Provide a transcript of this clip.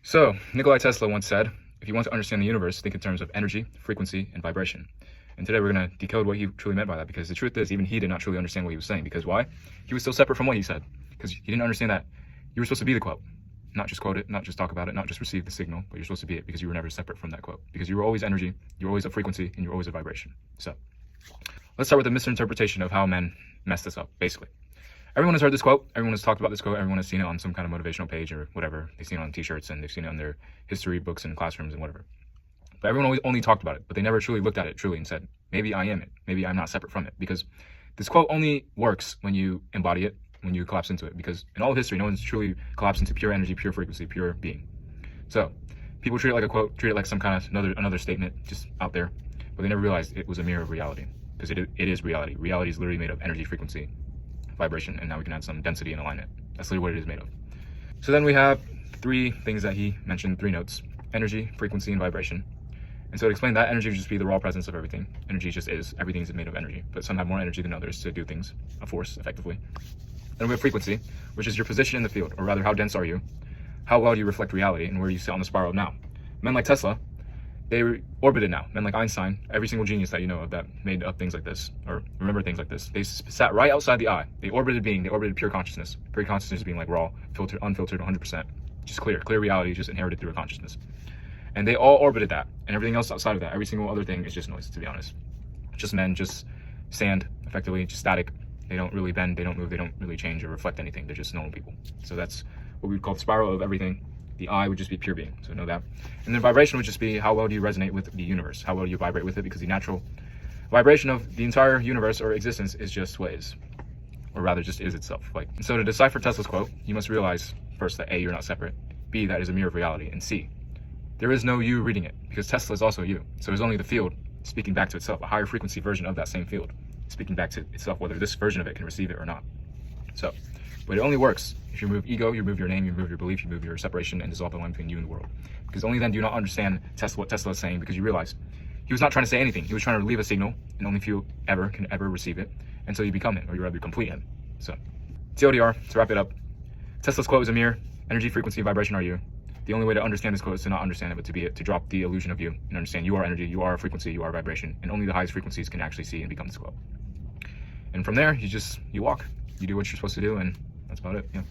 So, Nikola Tesla once said, if you want to understand the universe, think in terms of energy, frequency, and vibration. And today we're going to decode what he truly meant by that, because the truth is, even he did not truly understand what he was saying. Because why? He was still separate from what he said. Because he didn't understand that you were supposed to be the quote. Not just quote it, not just talk about it, not just receive the signal, but you're supposed to be it, because you were never separate from that quote. Because you were always energy, you were always a frequency, and you were always a vibration. So, let's start with the misinterpretation of how men messed this up, basically. Everyone has heard this quote, everyone has talked about this quote, everyone has seen it on some kind of motivational page or whatever. They've seen it on t-shirts and they've seen it on their history books and classrooms and whatever. But everyone always only talked about it, but they never truly looked at it truly and said, maybe I am it, maybe I'm not separate from it. Because this quote only works when you embody it, when you collapse into it. Because in all of history, no one's truly collapsed into pure energy, pure frequency, pure being. So people treat it like a quote, treat it like some kind of another statement just out there, but they never realized it was a mirror of reality. Because it is reality. Reality is literally made of energy, frequency, vibration, and now we can add some density and alignment. That's literally what it is made of. So then we have three things that he mentioned, three notes: energy, frequency, and vibration. And so to explain that, energy would just be the raw presence of everything. Energy just is. Everything's made of energy, but some have more energy than others to do things, a force, effectively. Then we have frequency, which is your position in the field, or rather, how dense are you? How well do you reflect reality, and where do you sit on the spiral now? Men like Tesla, they orbited now. Men like Einstein, every single genius that you know of that made up things like this, or remember things like this, they sat right outside the eye. They orbited being, they orbited pure consciousness. Pure consciousness being like raw, filtered, unfiltered, 100%. Just clear reality, just inherited through a consciousness. And they all orbited that, and everything else outside of that, every single other thing is just noise, to be honest. Just men, just sand, effectively, just static. They don't really bend, they don't move, they don't really change or reflect anything. They're just normal people. So that's what we would call the spiral of everything. The I would just be pure being, so know that. And then vibration would just be how well do you resonate with the universe? How well do you vibrate with it? Because the natural vibration of the entire universe or existence is just what is, or rather just is itself. And so to decipher Tesla's quote, you must realize first that A, you're not separate, B, that is a mirror of reality, and C, there is no you reading it, because Tesla is also you. So it's only the field speaking back to itself, a higher frequency version of that same field, speaking back to itself, whether this version of it can receive it or not. So, but it only works if you remove ego, you remove your name, you remove your belief, you remove your separation, and dissolve the line between you and the world. Because only then do you not understand what Tesla is saying, because you realize he was not trying to say anything. He was trying to leave a signal, and only few can ever receive it until you become him, or you rather complete him. So, TLDR, to wrap it up, Tesla's quote is a mirror. Energy, frequency, vibration are you. The only way to understand this quote is to not understand it, but to be it, to drop the illusion of you and understand you are energy, you are frequency, you are vibration, and only the highest frequencies can actually see and become this quote. And from there, you walk, you do what you're supposed to do, and that's about it. Yeah.